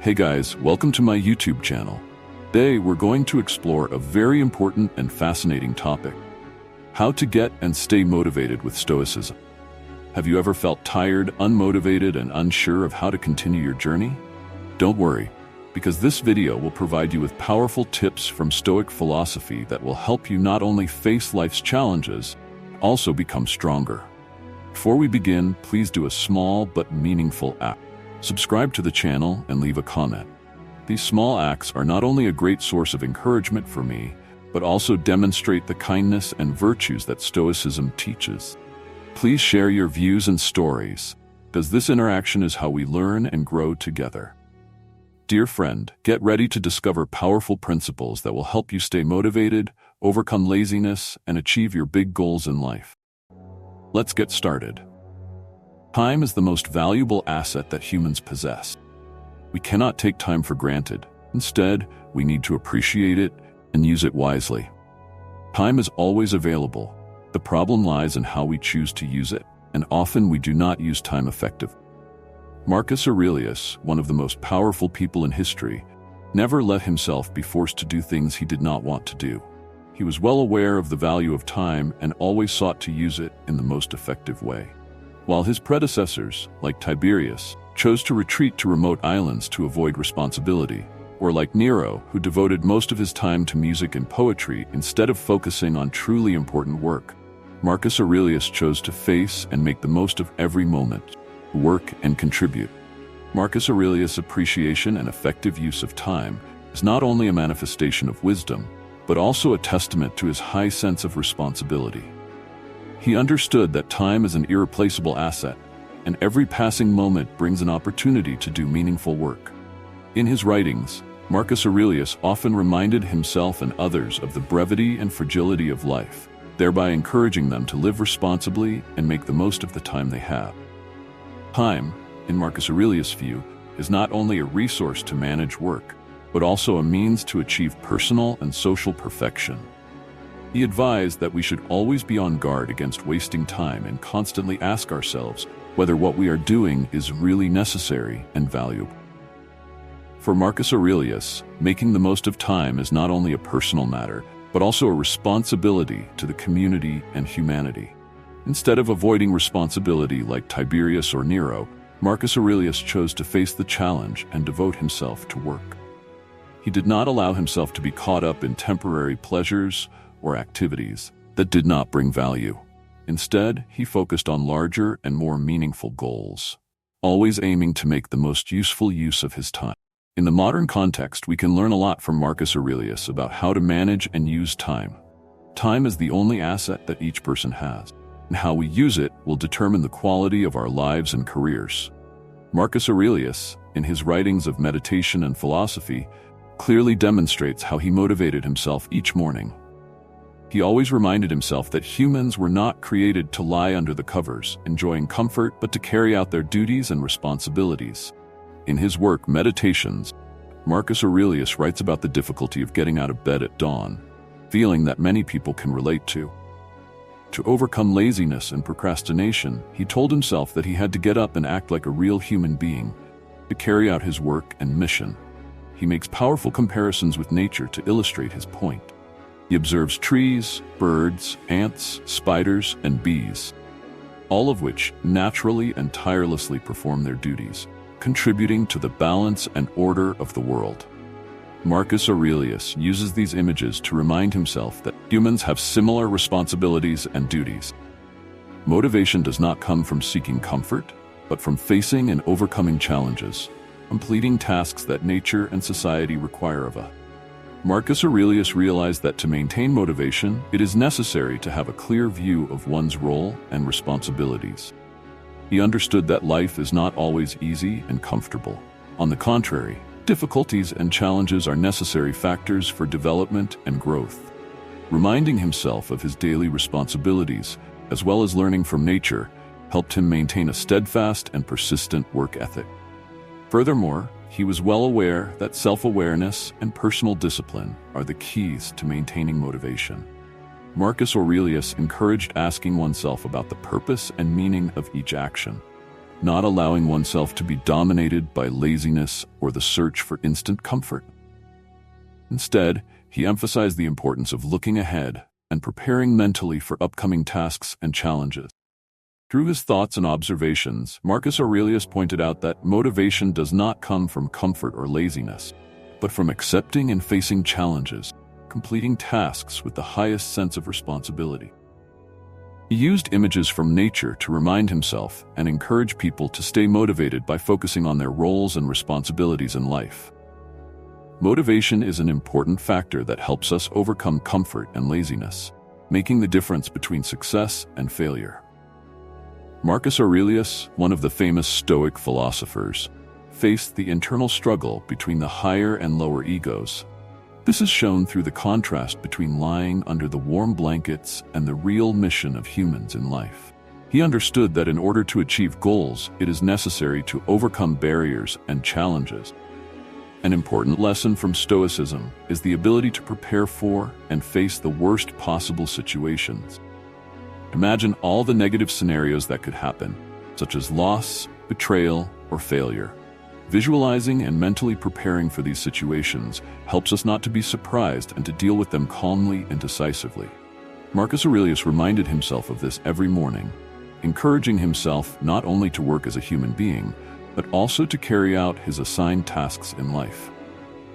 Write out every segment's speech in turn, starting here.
Hey guys, welcome to my YouTube channel. Today we're going to explore a very important and fascinating topic: how to get and stay motivated with Stoicism. Have you ever felt tired, unmotivated, and unsure of how to continue your journey? Don't worry, because this video will provide you with powerful tips from Stoic philosophy that will help you not only face life's challenges, but also become stronger. Before we begin, please do a small but meaningful act. Subscribe to the channel and leave a comment. These small acts are not only a great source of encouragement for me, but also demonstrate the kindness and virtues that Stoicism teaches. Please share your views and stories, because this interaction is how we learn and grow together. Dear friend, get ready to discover powerful principles that will help you stay motivated, overcome laziness, and achieve your big goals in life. Let's get started. Time is the most valuable asset that humans possess. We cannot take time for granted. Instead, we need to appreciate it and use it wisely. Time is always available. The problem lies in how we choose to use it, and often we do not use time effectively. Marcus Aurelius, one of the most powerful people in history, never let himself be forced to do things he did not want to do. He was well aware of the value of time and always sought to use it in the most effective way. While his predecessors, like Tiberius, chose to retreat to remote islands to avoid responsibility, or like Nero, who devoted most of his time to music and poetry instead of focusing on truly important work, Marcus Aurelius chose to face and make the most of every moment, work and contribute. Marcus Aurelius' appreciation and effective use of time is not only a manifestation of wisdom, but also a testament to his high sense of responsibility. He understood that time is an irreplaceable asset, and every passing moment brings an opportunity to do meaningful work. In his writings, Marcus Aurelius often reminded himself and others of the brevity and fragility of life, thereby encouraging them to live responsibly and make the most of the time they have. Time, in Marcus Aurelius' view, is not only a resource to manage work, but also a means to achieve personal and social perfection. He advised that we should always be on guard against wasting time and constantly ask ourselves whether what we are doing is really necessary and valuable. For Marcus Aurelius, making the most of time is not only a personal matter, but also a responsibility to the community and humanity. Instead of avoiding responsibility like Tiberius or Nero, Marcus Aurelius chose to face the challenge and devote himself to work. He did not allow himself to be caught up in temporary pleasures or activities that did not bring value. Instead, he focused on larger and more meaningful goals, always aiming to make the most useful use of his time. In the modern context, we can learn a lot from Marcus Aurelius about how to manage and use time. Time is the only asset that each person has, and how we use it will determine the quality of our lives and careers. Marcus Aurelius, in his writings of meditation and philosophy, clearly demonstrates how he motivated himself each morning. He always reminded himself that humans were not created to lie under the covers, enjoying comfort, but to carry out their duties and responsibilities. In his work, Meditations, Marcus Aurelius writes about the difficulty of getting out of bed at dawn, feeling that many people can relate to. To overcome laziness and procrastination, he told himself that he had to get up and act like a real human being to carry out his work and mission. He makes powerful comparisons with nature to illustrate his point. He observes trees, birds, ants, spiders, and bees, all of which naturally and tirelessly perform their duties, contributing to the balance and order of the world. Marcus Aurelius uses these images to remind himself that humans have similar responsibilities and duties. Motivation does not come from seeking comfort, but from facing and overcoming challenges, completing tasks that nature and society require of us. Marcus Aurelius realized that to maintain motivation, it is necessary to have a clear view of one's role and responsibilities. He understood that life is not always easy and comfortable. On the contrary, difficulties and challenges are necessary factors for development and growth. Reminding himself of his daily responsibilities, as well as learning from nature, helped him maintain a steadfast and persistent work ethic. Furthermore, he was well aware that self-awareness and personal discipline are the keys to maintaining motivation. Marcus Aurelius encouraged asking oneself about the purpose and meaning of each action. not allowing oneself to be dominated by laziness or the search for instant comfort. Instead, he emphasized the importance of looking ahead and preparing mentally for upcoming tasks and challenges. Through his thoughts and observations, Marcus Aurelius pointed out that motivation does not come from comfort or laziness, but from accepting and facing challenges, completing tasks with the highest sense of responsibility. He used images from nature to remind himself and encourage people to stay motivated by focusing on their roles and responsibilities in life. Motivation is an important factor that helps us overcome comfort and laziness, making the difference between success and failure. Marcus Aurelius, one of the famous Stoic philosophers, faced the internal struggle between the higher and lower egos. This is shown through the contrast between lying under the warm blankets and the real mission of humans in life. He understood that in order to achieve goals, it is necessary to overcome barriers and challenges. An important lesson from Stoicism is the ability to prepare for and face the worst possible situations. Imagine all the negative scenarios that could happen, such as loss, betrayal, or failure. Visualizing and mentally preparing for these situations helps us not to be surprised and to deal with them calmly and decisively. Marcus Aurelius reminded himself of this every morning, encouraging himself not only to work as a human being, but also to carry out his assigned tasks in life.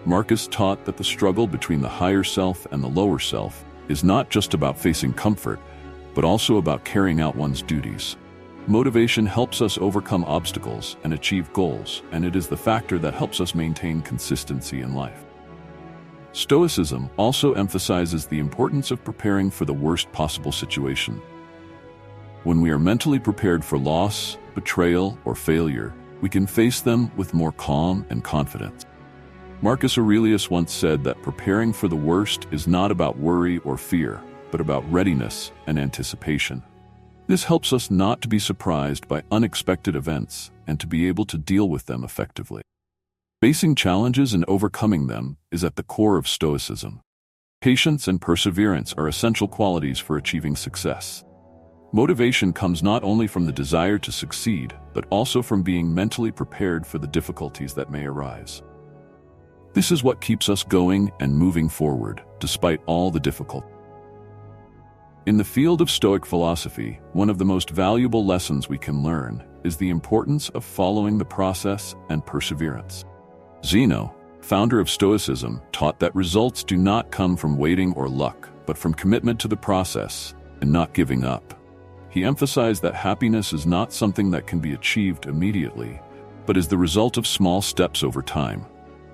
Marcus taught that the struggle between the higher self and the lower self is not just about facing comfort, but also about carrying out one's duties. Motivation helps us overcome obstacles and achieve goals, and it is the factor that helps us maintain consistency in life. Stoicism also emphasizes the importance of preparing for the worst possible situation. When we are mentally prepared for loss, betrayal, or failure, we can face them with more calm and confidence. Marcus Aurelius once said that preparing for the worst is not about worry or fear, but about readiness and anticipation. This helps us not to be surprised by unexpected events and to be able to deal with them effectively. Facing challenges and overcoming them is at the core of Stoicism. Patience and perseverance are essential qualities for achieving success. Motivation comes not only from the desire to succeed, but also from being mentally prepared for the difficulties that may arise. This is what keeps us going and moving forward, despite all the difficulties. In the field of Stoic philosophy, one of the most valuable lessons we can learn is the importance of following the process and perseverance. Zeno, founder of Stoicism, taught that results do not come from waiting or luck, but from commitment to the process and not giving up. He emphasized that happiness is not something that can be achieved immediately, but is the result of small steps over time.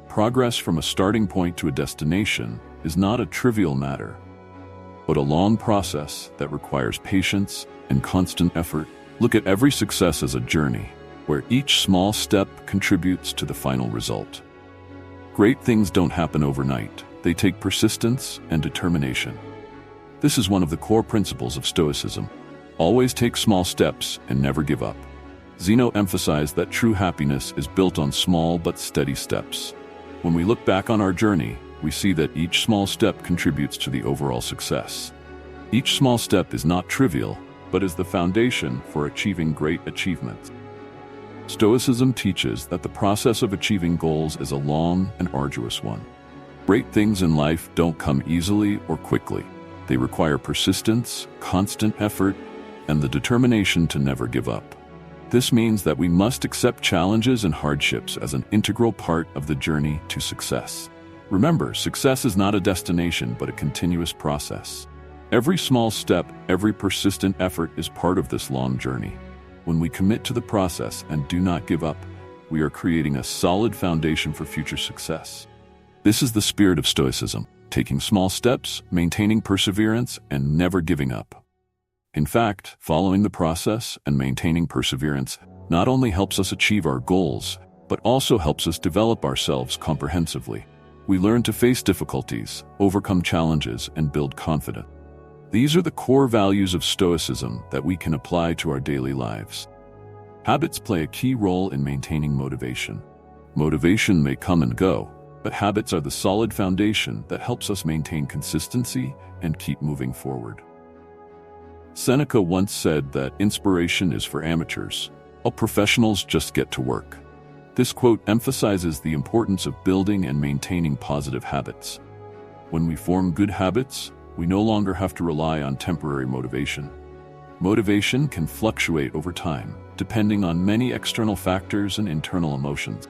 Progress from a starting point to a destination is not a trivial matter, but a long process that requires patience and constant effort. Look at every success as a journey, where each small step contributes to the final result. Great things don't happen overnight. They take persistence and determination. This is one of the core principles of Stoicism. Always take small steps and never give up. Zeno emphasized that true happiness is built on small but steady steps. When we look back on our journey, we see that each small step contributes to the overall success. Each small step is not trivial, but is the foundation for achieving great achievements. Stoicism teaches that the process of achieving goals is a long and arduous one. Great things in life don't come easily or quickly. They require persistence, constant effort, and the determination to never give up. This means that we must accept challenges and hardships as an integral part of the journey to success. Remember, success is not a destination, but a continuous process. Every small step, every persistent effort is part of this long journey. When we commit to the process and do not give up, we are creating a solid foundation for future success. This is the spirit of Stoicism, taking small steps, maintaining perseverance, and never giving up. In fact, following the process and maintaining perseverance not only helps us achieve our goals, but also helps us develop ourselves comprehensively. We learn to face difficulties, overcome challenges, and build confidence. These are the core values of Stoicism that we can apply to our daily lives. Habits play a key role in maintaining motivation. Motivation may come and go, but habits are the solid foundation that helps us maintain consistency and keep moving forward. Seneca once said that inspiration is for amateurs, while professionals just get to work. This quote emphasizes the importance of building and maintaining positive habits. When we form good habits, we no longer have to rely on temporary motivation. Motivation can fluctuate over time, depending on many external factors and internal emotions.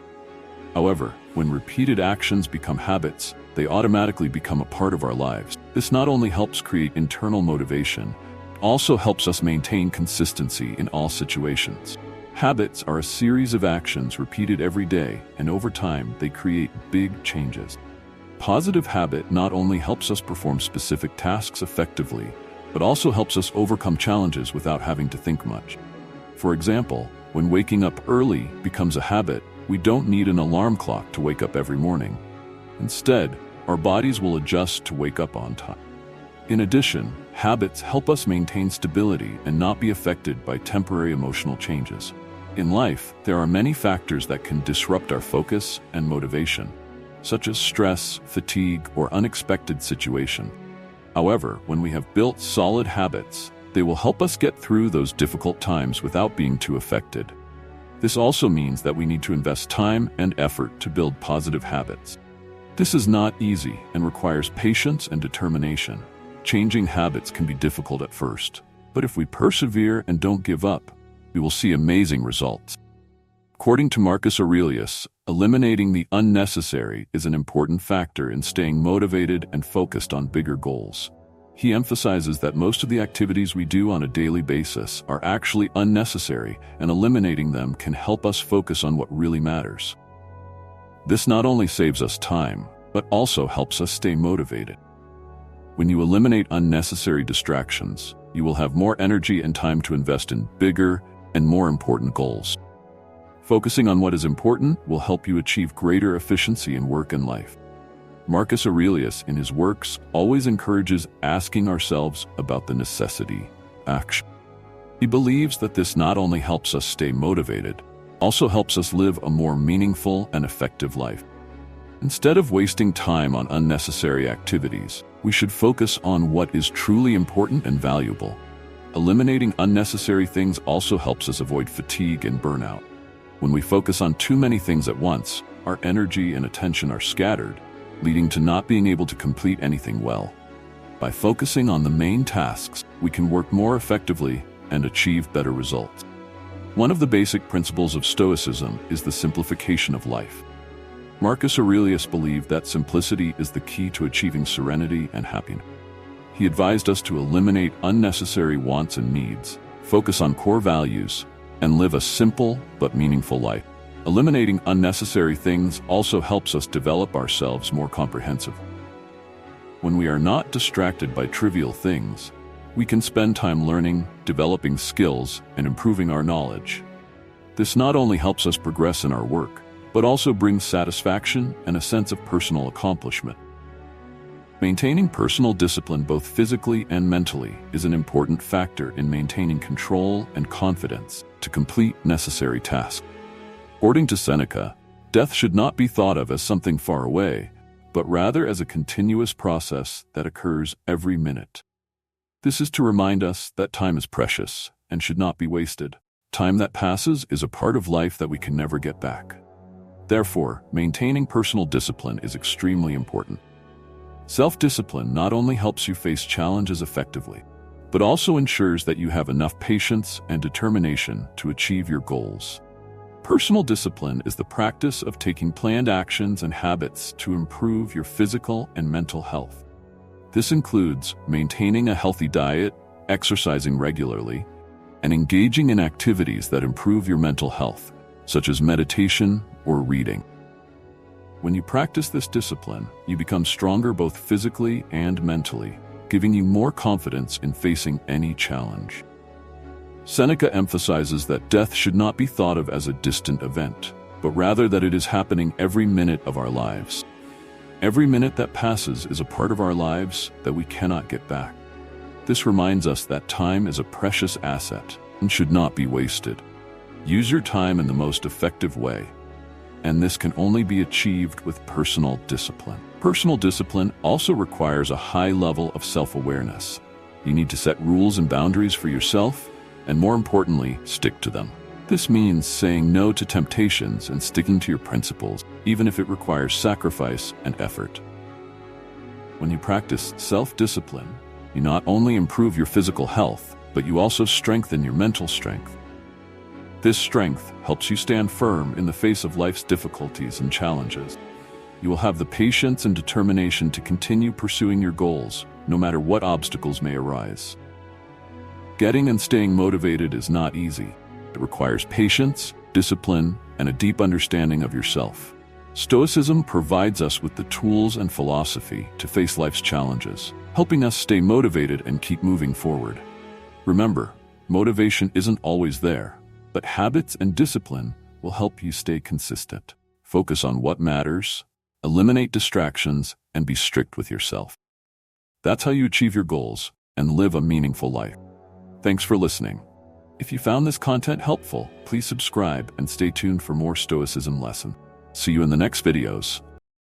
However, when repeated actions become habits, they automatically become a part of our lives. This not only helps create internal motivation, it also helps us maintain consistency in all situations. Habits are a series of actions repeated every day, and over time, they create big changes. Positive habit not only helps us perform specific tasks effectively, but also helps us overcome challenges without having to think much. For example, when waking up early becomes a habit, we don't need an alarm clock to wake up every morning. Instead, our bodies will adjust to wake up on time. In addition, habits help us maintain stability and not be affected by temporary emotional changes. In life, there are many factors that can disrupt our focus and motivation, such as stress, fatigue, or unexpected situations. However, when we have built solid habits, they will help us get through those difficult times without being too affected. This also means that we need to invest time and effort to build positive habits. This is not easy and requires patience and determination. Changing habits can be difficult at first, but if we persevere and don't give up, we will see amazing results. According to Marcus Aurelius, eliminating the unnecessary is an important factor in staying motivated and focused on bigger goals. He emphasizes that most of the activities we do on a daily basis are actually unnecessary, and eliminating them can help us focus on what really matters. This not only saves us time, but also helps us stay motivated. When you eliminate unnecessary distractions, you will have more energy and time to invest in bigger and more important goals. Focusing on what is important will help you achieve greater efficiency in work and life. Marcus Aurelius, in his works, always encourages asking ourselves about the necessity of action. He believes that this not only helps us stay motivated, also helps us live a more meaningful and effective life. Instead of wasting time on unnecessary activities, we should focus on what is truly important and valuable. Eliminating unnecessary things also helps us avoid fatigue and burnout. When we focus on too many things at once, our energy and attention are scattered, leading to not being able to complete anything well. By focusing on the main tasks, we can work more effectively and achieve better results. One of the basic principles of Stoicism is the simplification of life. Marcus Aurelius believed that simplicity is the key to achieving serenity and happiness. He advised us to eliminate unnecessary wants and needs, focus on core values, and live a simple but meaningful life. Eliminating unnecessary things also helps us develop ourselves more comprehensively. When we are not distracted by trivial things, we can spend time learning, developing skills, and improving our knowledge. This not only helps us progress in our work, but also brings satisfaction and a sense of personal accomplishment. Maintaining personal discipline both physically and mentally is an important factor in maintaining control and confidence to complete necessary tasks. According to Seneca, death should not be thought of as something far away, but rather as a continuous process that occurs every minute. This is to remind us that time is precious and should not be wasted. Time that passes is a part of life that we can never get back. Therefore, maintaining personal discipline is extremely important. Self-discipline not only helps you face challenges effectively, but also ensures that you have enough patience and determination to achieve your goals. Personal discipline is the practice of taking planned actions and habits to improve your physical and mental health. This includes maintaining a healthy diet, exercising regularly, and engaging in activities that improve your mental health, such as meditation or reading. When you practice this discipline, you become stronger both physically and mentally, giving you more confidence in facing any challenge. Seneca emphasizes that death should not be thought of as a distant event, but rather that it is happening every minute of our lives. Every minute that passes is a part of our lives that we cannot get back. This reminds us that time is a precious asset and should not be wasted. Use your time in the most effective way, and this can only be achieved with personal discipline. Personal discipline also requires a high level of self-awareness. You need to set rules and boundaries for yourself, and more importantly, stick to them. This means saying no to temptations and sticking to your principles, even if it requires sacrifice and effort. When you practice self-discipline, you not only improve your physical health, but you also strengthen your mental strength. This strength helps you stand firm in the face of life's difficulties and challenges. You will have the patience and determination to continue pursuing your goals, no matter what obstacles may arise. Getting and staying motivated is not easy. It requires patience, discipline, and a deep understanding of yourself. Stoicism provides us with the tools and philosophy to face life's challenges, helping us stay motivated and keep moving forward. Remember, motivation isn't always there, but habits and discipline will help you stay consistent. Focus on what matters, eliminate distractions, and be strict with yourself. That's how you achieve your goals and live a meaningful life. Thanks for listening. If you found this content helpful, please subscribe and stay tuned for more Stoicism lessons. See you in the next videos.